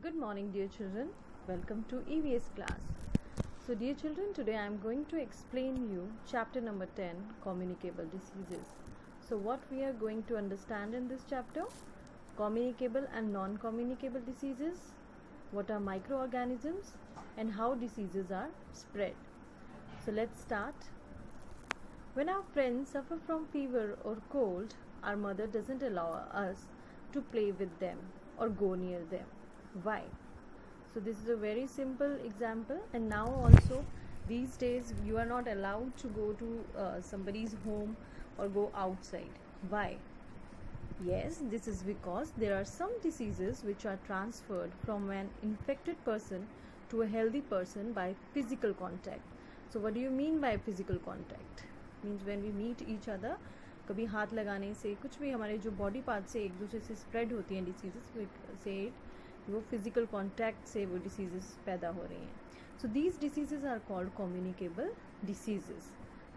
Good morning, dear children. Welcome to EVS class. So, dear children, today I am going to explain you chapter number 10, communicable diseases. So, what we are going to understand in this chapter? Communicable and non-communicable diseases, what are microorganisms, and how diseases are spread. So, let's start. When our friends suffer from fever or cold, our mother doesn't allow us to play with them or go near them. Why? So this is a very simple example, and now also these days you are not allowed to go to somebody's home or go outside. Why? Yes, this is because there are some diseases which are transferred from an infected person to a healthy person by physical contact. So what do you mean by physical contact? Means when we meet each other, कभी हाथ लगाने से कुछ भी हमारे जो body part से एक दूसरे से स्प्रेड होती हैं डिसीजेस से वो फिजिकल कॉन्टैक्ट से वो डिसीजेस पैदा हो रही हैं. So these diseases are called communicable diseases.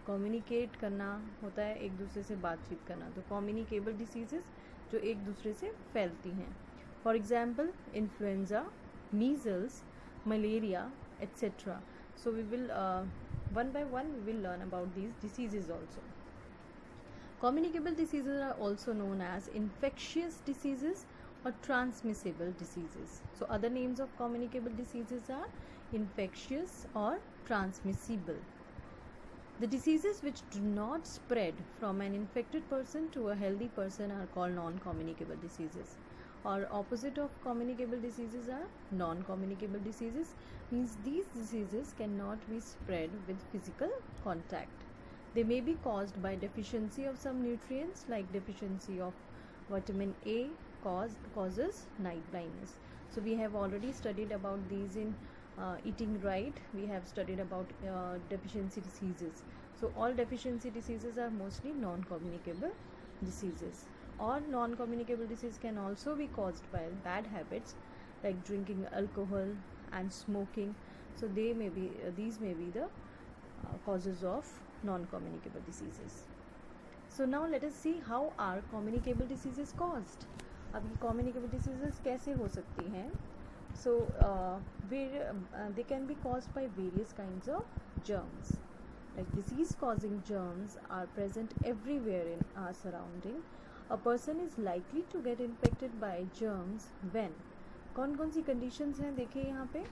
Communicate करना होता है एक दूसरे से बातचीत करना, तो कम्युनिकेबल डिसीजेस जो एक दूसरे से फैलती हैं. For example influenza, measles, malaria etcetera. So we will one by one we will learn about these diseases also. Communicable diseases are also known as infectious diseases or transmissible diseases. So other names of communicable diseases are infectious or transmissible. The diseases which do not spread from an infected person to a healthy person are called non-communicable diseases. Or opposite of communicable diseases are non-communicable diseases, means these diseases cannot be spread with physical contact. They may be caused by deficiency of some nutrients, like deficiency of vitamin A causes night blindness. So we have already studied about these in eating right. We have studied about deficiency diseases. So all deficiency diseases are mostly non-communicable diseases. Or non-communicable disease can also be caused by bad habits like drinking alcohol and smoking. So these may be the causes of non-communicable diseases. So now let us see how are communicable diseases caused. अब ये communicable diseases कैसे हो सकती हैं? So they can be caused by various kinds of germs. Like disease-causing germs are present everywhere in our surrounding. A person is likely to get infected by germs when कौन सी conditions हैं देखिए यहाँ पे.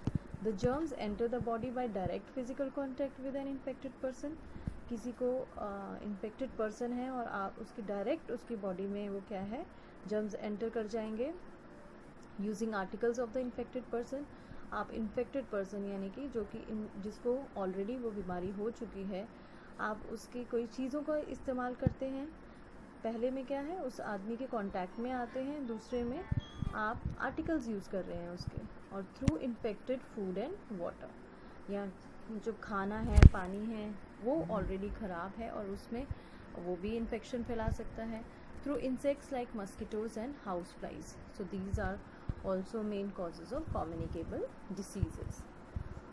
The germs enter the body by direct physical contact with an infected person. किसी को infected person है और आप उसकी direct उसकी body में वो क्या है germs enter कर जाएंगे using articles of the infected person. आप infected person यानी कि जो कि जिसको already वो बीमारी हो चुकी है, आप उसकी कोई चीज़ों का इस्तेमाल करते हैं. पहले में क्या है उस आदमी के कांटेक्ट में आते हैं, दूसरे में आप आर्टिकल्स यूज़ कर रहे हैं उसके, और through infected food and water, या जो खाना है पानी है वो ऑलरेडी ख़राब है और उसमें वो भी इन्फेक्शन फैला सकता है. Through insects like mosquitoes and house flies. So these are also main causes of communicable diseases.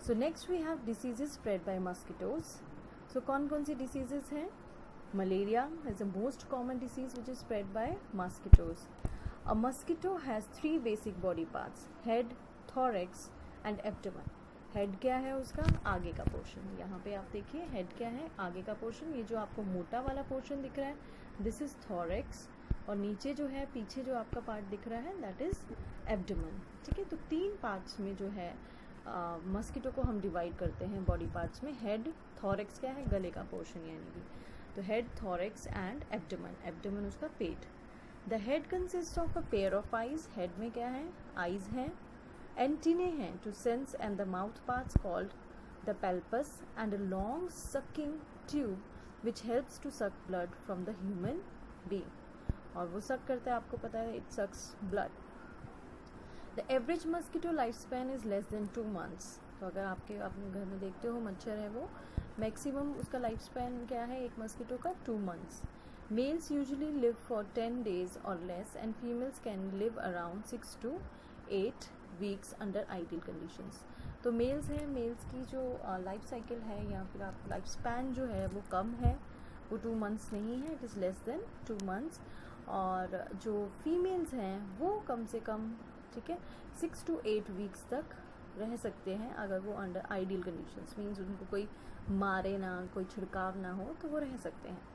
So next we have diseases spread by mosquitoes. So कौन सी डिसीजेज हैं? Malaria is the most common disease which is spread by mosquitoes. A mosquito has 3 basic body parts: head, thorax and abdomen. Head क्या है उसका? आगे का portion. यहाँ पे आप देखिए head क्या है? आगे का पोर्शन. ये जो आपको मोटा वाला पोर्शन दिख रहा है this is thorax, और नीचे जो है पीछे जो आपका पार्ट दिख रहा है that is abdomen. ठीक है, तो 3 पार्ट्स में जो है मस्किटो को हम डिवाइड करते हैं बॉडी पार्ट्स में. हेड, थॉरेक्स क्या है? गले का पोर्शन यानी कि, तो head, thorax and abdomen. Abdomen उसका पेट. The head consist of a pair of eyes. Head में क्या है? आइज हैं. एंटीने हैं to sense and the mouth parts called the palps and a long sucking tube which helps to suck blood from the human being. और वो suck करता है, आपको पता है, it sucks blood. The average mosquito life span is less than 2 months. तो अगर आपके अपने घर में देखते हो मच्छर है वो मैक्सिमम उसका लाइफ स्पैन क्या है एक मस्किटो का? 2 months. Males usually live for 10 days और less and females can live around 6 to 8 weeks under ideal conditions. तो मेल्स हैं, मेल्स की जो लाइफ साइकिल है या फिर आप लाइफ स्पैन जो है वो कम है, वो 2 months नहीं है, it is less than 2 months. और जो फीमेल्स हैं वो कम से कम ठीक है, 6 to 8 वीक्स तक रह सकते हैं अगर वो अंडर आइडियल कंडीशंस, मीन्स उनको कोई मारे ना, कोई छिड़काव ना हो, तो वो रह सकते हैं.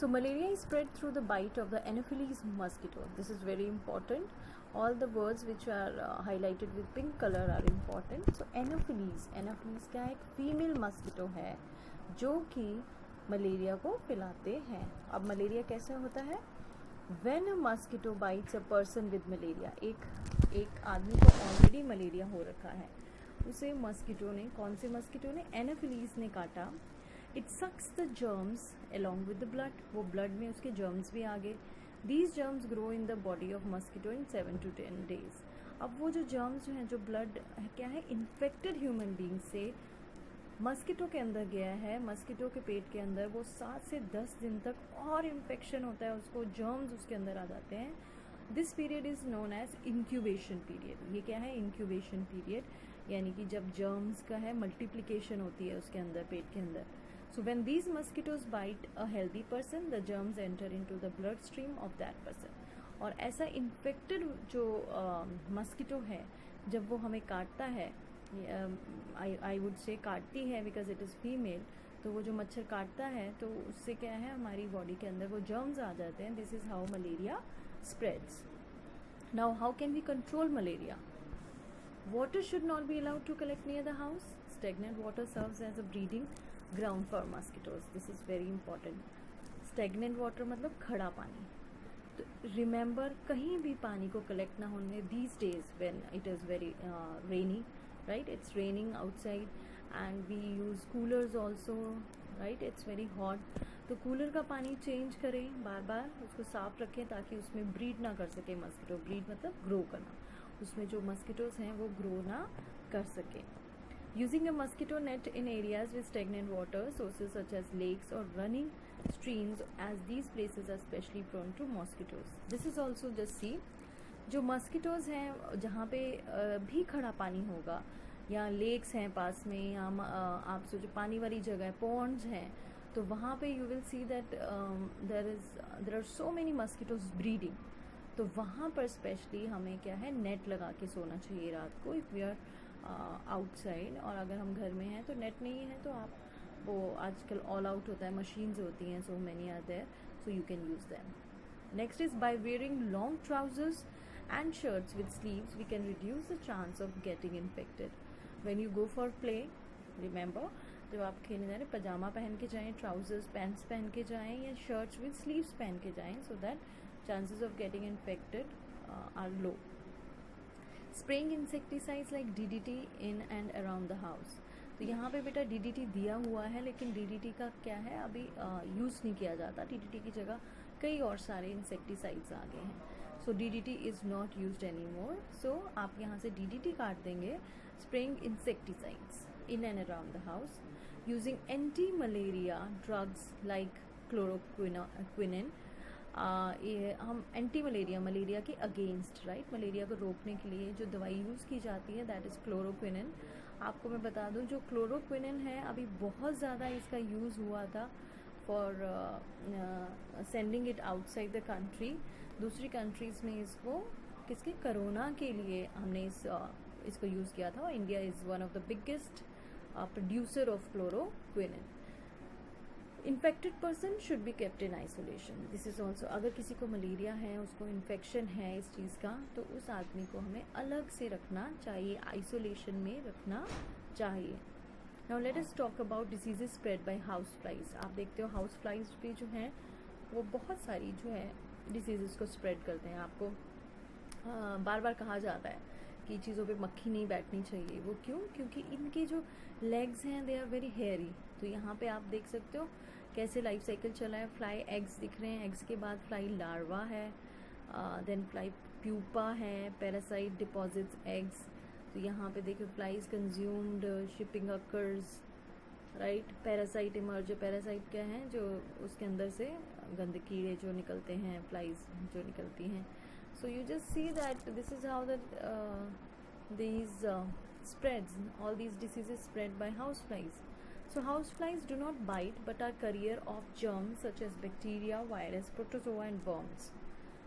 So malaria is spread through the bite of the Anopheles mosquito. This is very important. All the words which are highlighted with pink color are important. So Anopheles क्या है? एक फीमेल मस्किटो है जो कि मलेरिया को फैलाते हैं. अब मलेरिया कैसे होता है? When a mosquito bites a person with malaria, एक आदमी को ऑलरेडी मलेरिया हो रखा है, उसे मस्किटो ने, कौन से मस्किटो ने? एनोफिलीज ने काटा. It sucks the germs along with the blood, वो ब्लड में उसके जर्म्स भी आ गए. These germs grow in the body of mosquito in 7 to 10 days. अब वो जो जर्म्स जो हैं, जो ब्लड क्या है, इन्फेक्टेड ह्यूमन बींग से मस्किटो के अंदर गया है, मस्किटो के पेट के अंदर, वो 7 से 10 दिन तक और इन्फेक्शन होता है, उसको जर्म्स उसके अंदर आ जाते हैं. This period is known as incubation period. ये क्या है? इंक्यूबेशन पीरियड, यानी कि जब जर्म्स का है मल्टीप्लिकेशन होती है उसके अंदर, पेट के अंदर. So when these mosquitoes bite a healthy person, the germs enter into the bloodstream of that person. और ऐसा इन्फेक्टेड जो मस्किटो है, जब वो हमें काटता है, आई वुड से काटती है बिकॉज इट इज़ फीमेल, तो वो जो मच्छर काटता है तो उससे क्या है, हमारी बॉडी के अंदर वो जर्म्स आ जाते हैं. This is how malaria spreads. Now how can we control malaria? Water should not be allowed to collect near the house. Stagnant water serves as a breeding ground for mosquitoes. This is very important. Stagnant water मतलब खड़ा पानी. तो remember, कहीं भी पानी को collect ना होने, these days when it is very rainy, right? It's raining outside and we use coolers also, right? It's very hot. तो कूलर का पानी चेंज करें, बार बार उसको साफ रखें ताकि उसमें ब्रीड ना कर सके मस्किटो. ब्रीड मतलब ग्रो करना, उसमें जो मस्किटोज हैं वो ग्रो ना कर सके. Using a mosquito net in areas with stagnant water sources such as lakes or running streams, as these places are especially prone to mosquitoes. This is also just see, जो mosquitoes हैं जहाँ पे भी खड़ा पानी होगा, या लेक्स हैं पास में, या आप सोचो पानी वाली जगह है, पॉन्ड्स हैं, तो वहाँ पे you will see that there are so many mosquitoes breeding. तो वहाँ पर स्पेशली हमें क्या है, नेट लगा के सोना चाहिए रात को, इफ़ वी आर आउटसाइड. और अगर हम घर में हैं तो नेट नहीं है तो आप, वो आजकल ऑल आउट होता है, मशीन्स होती हैं, so many are there, so you can use them. Next is by wearing long trousers and shirts with sleeves we can reduce the chance of getting infected. When you go for play, remember, जब आप खेलने जा रहे हैं, पजामा पहन के जाएँ, trousers pants पहन के जाएँ, या शर्ट्स विद स्लीव्स पहन के जाएँ, so that chances of getting infected are low. Spraying insecticides like DDT in and around the house. तो यहाँ पे बेटा DDT दिया हुआ है, लेकिन DDT का क्या है, अभी यूज़ नहीं किया जाता. DDT की जगह कई और सारे इंसेक्टिसाइड्स आ गए हैं. So DDT is not used any more. So आप यहाँ से DDT काट देंगे. Spraying insecticides in and around the house. Using anti-malaria drugs like chloroquine. ये हम एंटी मलेरिया के अगेंस्ट, राइट, मलेरिया को रोकने के लिए जो दवाई यूज़ की जाती है, दैट इज़ क्लोरोक्विनिन. आपको मैं बता दूं, जो क्लोरोक्विनिन है अभी बहुत ज़्यादा इसका यूज़ हुआ था for sending it outside the country. दूसरी कंट्रीज़ में इसको किसके, कोरोना के लिए हमने इसको यूज़ किया था. India is one of the biggest producer of chloroquinine. Infected person should be kept in isolation. This is also, अगर किसी को मलेरिया है, उसको इन्फेक्शन है इस चीज़ का, तो उस आदमी को हमें अलग से रखना चाहिए, आइसोलेशन में रखना चाहिए. Now let us talk about diseases spread bye house flies. आप देखते हो हाउस फ्लाइज भी जो हैं वो बहुत सारी जो है डिसीजेज को स्प्रेड करते हैं. आपको बार बार कहा जाता है कि चीज़ों पे मक्खी नहीं बैठनी चाहिए. वो क्यों? क्योंकि इनके जो लेग्स हैं दे आर वेरी हेयरी. तो यहाँ पे आप देख सकते हो कैसे लाइफ साइकिल चला है. फ्लाई एग्स दिख रहे हैं, एग्स के बाद फ्लाई लार्वा है, देन फ्लाई प्यूपा है, पैरासाइट डिपॉजिट्स एग्स. तो यहाँ पे देखिए flies consumed, shipping occurs, right, parasite emerge. Parasite क्या है, जो उसके अंदर से गंद कीड़े जो निकलते हैं, फ्लाइज जो निकलती हैं. So you just see that this is how these spreads, all these diseases spread by houseflies. So houseflies do not bite but are carrier of germs such as bacteria, virus, protozoa and worms.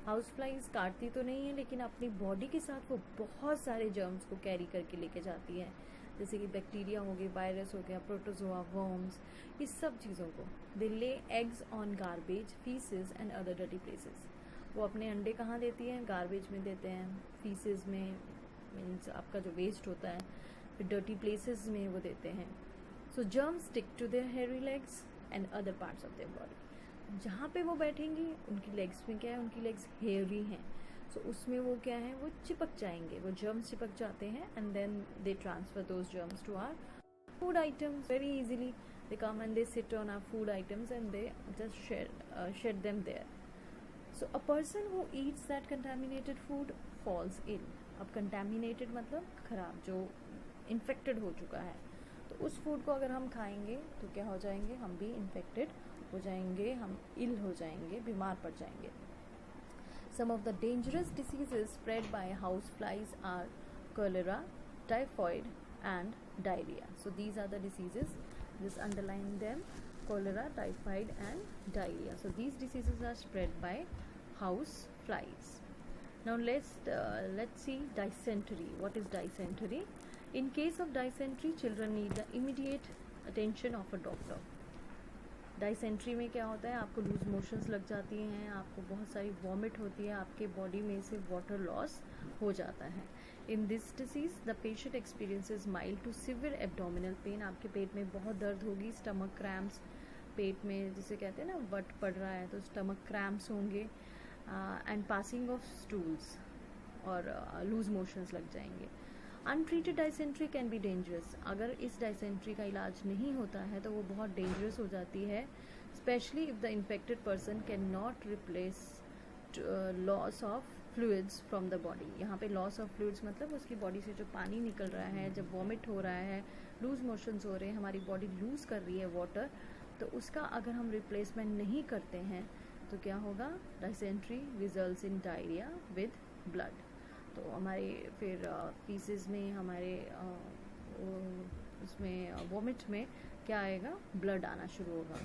House flies काटती तो नहीं है, लेकिन अपनी body के साथ वो बहुत सारे जर्म्स को कैरी करके लेके जाती है, जैसे कि बैक्टीरिया हो गए, वायरस हो गया, प्रोटोजोआ, वर्म्स, इस सब चीज़ों को। They lay eggs on garbage, faeces and other dirty places. वो अपने अंडे कहाँ देती हैं? गार्बेज में देते हैं, फीसेस में, मीन्स आपका जो वेस्ट होता है, फिर डर्टी प्लेसेस में वो देते हैं। So germs stick to their hairy legs and other parts of their body. जहाँ पे वो बैठेंगी उनकी लेग्स में क्या है? उनकी लेग्स हेयरी हैं, सो उसमें वो क्या है? वो चिपक जाएंगे, वो जर्म्स चिपक जाते हैं, and then they transfer those germs to our food items very easily. They come and they sit on our food items and they just shed them there. So a person who eats that contaminated food falls ill. अब contaminated मतलब खराब, जो infected हो चुका है, तो उस food को अगर हम खाएंगे तो क्या हो जाएंगे? हम भी infected हो जाएंगे, हम ill हो जाएंगे, बीमार पड़ जाएंगे। Some of the dangerous diseases spread by house flies are cholera, typhoid and diarrhea. So these are the diseases, just underline them: cholera, typhoid and diarrhea. So these diseases are spread by house flies. Now let's see dysentery. What is dysentery? In case of dysentery, children need the immediate attention of a doctor. Dysentery में क्या होता है? आपको loose motions लग जाती हैं, आपको बहुत सारी वॉमिट होती है, आपके बॉडी में से वाटर लॉस हो जाता है। In this disease the patient experiences mild to severe abdominal pain. आपके पेट में बहुत दर्द होगी, स्टमक क्रैम्प्स, पेट में जिसे कहते हैं ना वट पड़ रहा है, तो स्टमक क्रैम्प्स होंगे, एंड पासिंग ऑफ स्टूल्स और लूज मोशंस लग जाएंगे। Untreated dysentery can be dangerous. अगर इस डाइसेंट्री का इलाज नहीं होता है तो वो बहुत डेंजरस हो जाती है, specially if the infected person can not replace loss of fluids from the body. यहाँ पे लॉस ऑफ फ्लूइड्स मतलब उसकी बॉडी से जो पानी निकल रहा है, जब वॉमिट हो रहा है, लूज मोशंस हो रहे हैं, हमारी बॉडी लूज कर रही है वाटर, तो उसका अगर हम रिप्लेसमेंट नहीं करते हैं तो क्या होगा? Dysentery results in diarrhoea with blood. तो हमारे फिर पीसेस में, हमारे उसमें वॉमिट में क्या आएगा? ब्लड आना शुरू होगा।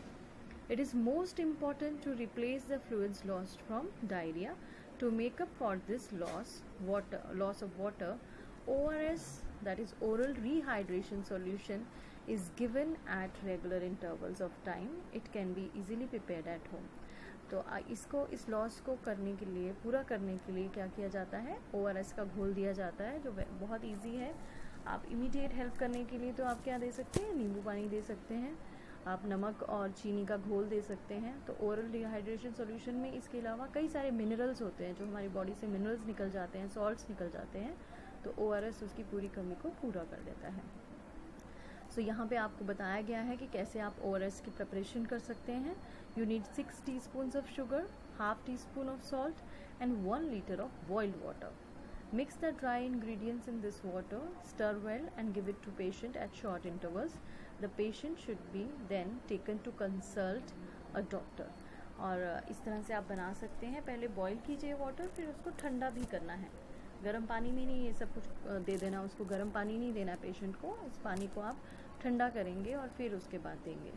It is most important to replace the fluids lost from diarrhoea. To make up for this loss of water, ORS, that is oral rehydration solution, is given at regular intervals of time. It can be easily prepared at home. तो इस loss को करने के लिए, पूरा करने के लिए क्या किया जाता है? ORS का घोल दिया जाता है, जो बहुत इजी है। आप इमीडिएट हेल्प करने के लिए तो आप क्या दे सकते हैं? नींबू पानी दे सकते हैं, आप नमक और चीनी का घोल दे सकते हैं। तो ओरल डिहाइड्रेशन सॉल्यूशन में इसके अलावा कई सारे मिनरल्स होते हैं, जो हमारी बॉडी से मिनरल्स निकल जाते हैं, सॉल्ट्स निकल जाते हैं, तो ORS उसकी पूरी कमी को पूरा कर देता है। सो यहाँ पे आपको बताया गया है कि कैसे आप ORS की प्रिपरेशन कर सकते हैं। You need 6 teaspoons of sugar, half teaspoon of salt and 1 liter of boiled water. Mix the dry ingredients in this water, stir well and give it to patient at short intervals. The patient should be then taken to consult a doctor. और इस तरह से आप बना सकते हैं। पहले boil कीजिए वाटर, फिर उसको ठंडा भी करना है। गर्म पानी में नहीं ये सब कुछ दे देना, उसको गर्म पानी नहीं देना पेशेंट को। इस पानी को आप ठंडा करेंगे और फिर उसके बाद देंगे।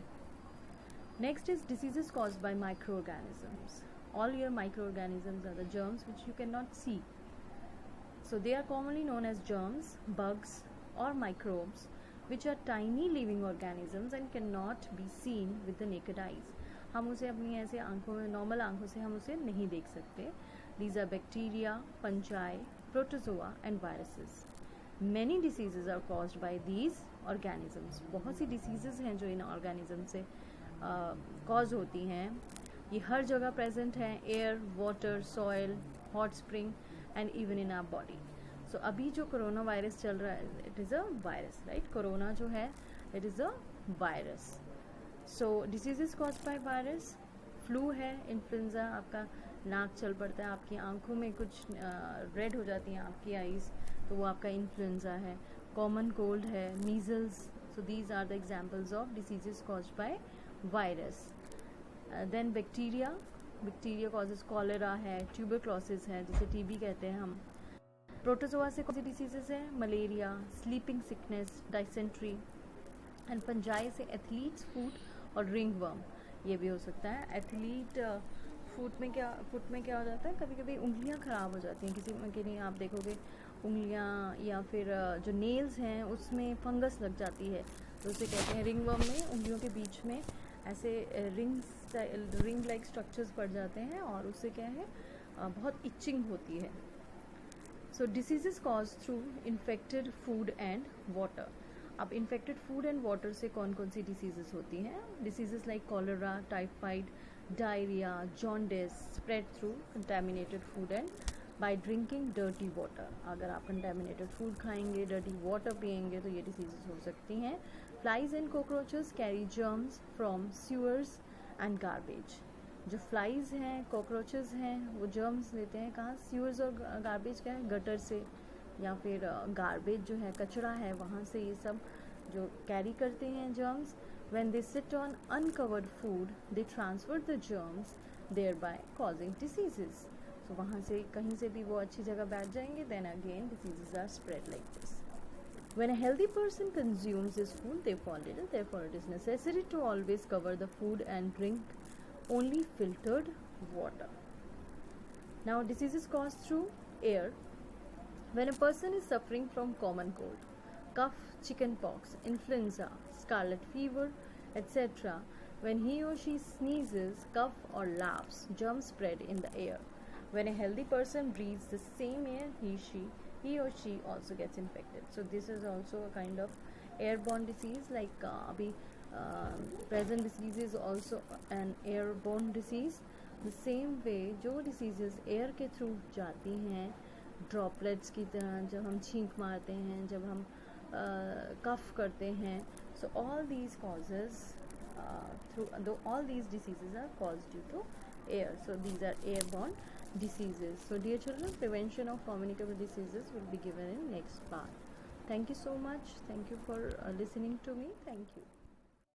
Next is diseases caused by micro organisms. All your micro organisms are the germs which you can not see. So they are commonly known as germs, bugs or microbes, which are tiny living organisms and cannot be seen with the naked eyes. हम उसे अपनी ऐसे आंखों में, normal आंखों से हम उसे नहीं देख सकते। These are bacteria, fungi, protozoa and viruses. Many diseases are caused by these organisms. बहुत सी diseases हैं जो इन organism से cause होती हैं। ये हर जगह present हैं, air, water, soil, hot spring and even in our body. So अभी जो कोरोना वायरस चल रहा है, it is a virus, right? Corona जो है, it is a virus. So diseases caused by virus, flu है, इन्फ्लुएंजा, आपका नाक चल पड़ता है, आपकी आंखों में कुछ रेड हो जाती हैं आपकी आईज, तो वो आपका इन्फ्लुएंजा है। कॉमन कोल्ड है, measles. So these are the examples of diseases caused by virus. Then bacteria causes cholera है, tuberculosis है, जिसे TB कहते हैं हम। प्रोटोजोआ से कौन सी डिसीजेस है? Malaria, sleeping sickness, dysentery. And fungi से एथलीट्स फूट और रिंग वर्म, ये भी हो सकता है। एथलीट फुट में क्या हो जाता है, कभी कभी उंगलियां ख़राब हो जाती हैं किसी के नहीं, आप देखोगे उंगलियां या फिर जो नेल्स हैं उसमें फंगस लग जाती है, तो उसे कहते हैं रिंग वर्म में उंगलियों के बीच में ऐसे रिंग लाइक स्ट्रक्चर्स पड़ जाते हैं और उससे क्या है बहुत इचिंग होती है। So diseases cause through infected food and water. अब इन्फेक्टेड फूड एंड वाटर से कौन कौन सी डिसीजेस होती हैं? Diseases like cholera, typhoid, diarrhoea, jaundice spread through contaminated food and by drinking dirty water. अगर आप कंटेमिनेटेड फूड खाएंगे, डर्टी वाटर पिएंगे तो ये डिसीजेस हो सकती हैं। Flies and cockroaches carry germs from sewers and garbage. जो फ्लाइज हैं, कॉकरोचेस हैं, वो जर्म्स लेते हैं कहाँ? सीवर्स और गार्बेज क्या है, गटर से या फिर गार्बेज जो है, कचरा है, वहाँ से ये सब जो कैरी करते हैं germs. When they sit on uncovered food they transfer the germs thereby causing diseases. तो वहाँ से कहीं से भी वो अच्छी जगह बैठ जाएंगे, then again diseases are spread like this. When a healthy person consumes this food, they fall ill. Therefore, it is necessary to always cover the food and drink only filtered water. Now, diseases caused through air. When a person is suffering from common cold, cough, chicken pox, influenza, scarlet fever, etc., when he or she sneezes, cough or laughs, germs spread in the air. When a healthy person breathes the same air, he or she also gets infected. So this is also a kind of airborne disease, like present disease is also an airborne disease. The same way जो diseases air के through जाती हैं, droplets की तरह, जब हम छींक मारते हैं, जब हम कफ करते हैं, so all these causes all these diseases are caused due to air. So these are airborne diseases. So dear children, prevention of communicable diseases will be given in next part. Thank you so much. Thank you for listening to me. Thank you.